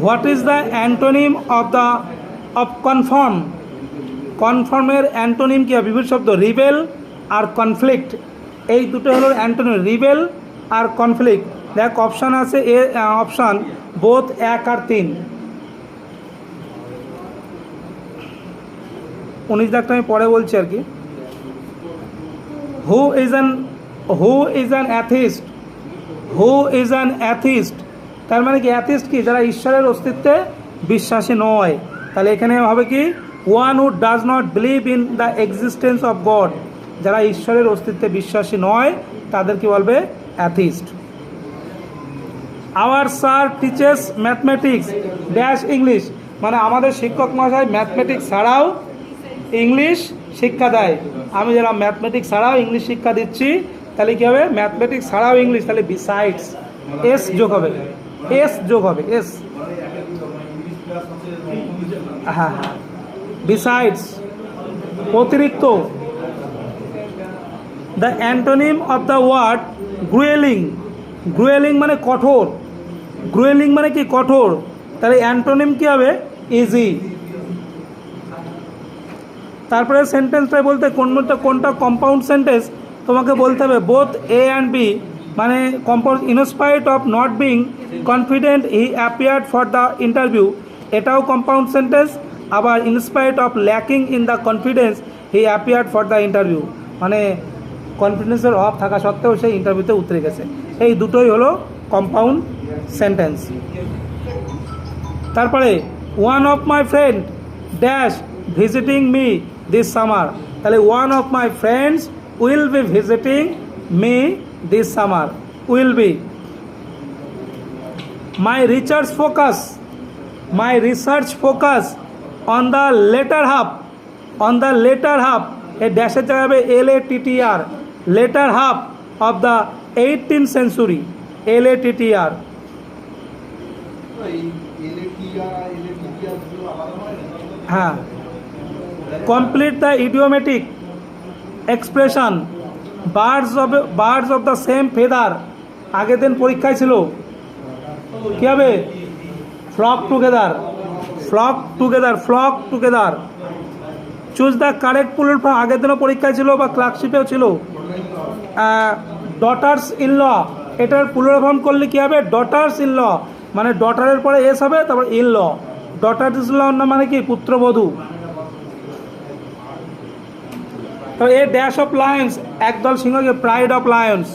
What is the antonym of confirm? কনফার্মের antonym কী হবে? বিপরীত শব্দ রিবেল আর কনফ্লিক্ট, এই দুটো হলো অ্যান্টোনিম, রিবেল আর কনফ্লিক্ট। দেখ অপশান আছে, অপশান বোথ 1 আর 3। 19 দাগটা আমি পরে বলছি আর কি। Who is an atheist? Who is an atheist, তার মানে কি অ্যাথিস্ট কি? যারা ঈশ্বরের অস্তিত্বে বিশ্বাসী নয়। তাহলে এখানে হবে কি, one who does not believe in the existence of God. যারা ঈশ্বরের অস্তিত্বে বিশ্বাসী নয় তাদের কি বলবে? Atheist. Our sir teaches mathematics dash English, মানে আমাদের শিক্ষক মহাশয় ম্যাথমেটিক্স ছাড়াও ইংলিশ শিক্ষা দেয়। আমি যারা ম্যাথমেটিক্স ছাড়াও ইংলিশ শিক্ষা দিচ্ছি, তাহলে কী হবে? ম্যাথমেটিক্স ছাড়াও ইংলিশ, তাহলে বিসাইডস, এস যোগ হবে, এস যোগ হবে, এস, হ্যাঁ, বিসাইডস, অতিরিক্ত। The antonym of the word grueling, grueling মানে কঠোর, গ্রুয়েলিং মানে কি? কঠোর। তাহলে অ্যান্টোনিম কী হবে? ইজি। তারপরে সেন্টেন্সটা বলতে কোনটা কম্পাউন্ড সেন্টেন্স তোমাকে বলতে হবে। বোথ এ অ্যান্ড বি মানে compound. In spite of not being confident he appeared for the interview, এটাও কম্পাউন্ড সেন্টেন্স। আবার in spite of lacking in the confidence he appeared for the interview, মানে কনফিডেন্সের অভাব থাকা সত্ত্বেও সেই ইন্টারভিউতে উতরে গেছে। এই দুটোই হলো কম্পাউন্ড সেন্টেন্স। তারপরে one of my friend dash visiting me this summer, তাহলে one of my friends will be visiting me this summer, will be. My research focus on the latter half, এই ড্যাশের জায়গায় হবে LATTR, latter half of the 18th century, LATTR। হ্যাঁ, complete the idiomatic expression birds of the same feather. আগের দিন পরীক্ষায় ছিল কী হবে? Flock together. Choose the correct plural form, আগের দিনও পরীক্ষায় ছিল বা ক্লার্কশিপেও ছিল। ডটার্স ইন ল, এটার প্লুরাল ফর্ম করলে কী হবে? ডটার্স ইন ল, মানে ডটারের পরে এস হবে, তারপর in law. Daughters in law মানে কি? পুত্রবধূ। তো এ ড্যাশ অফ লায়ন্স, একদল সিংহকে প্রাইড অফ লায়ন্স।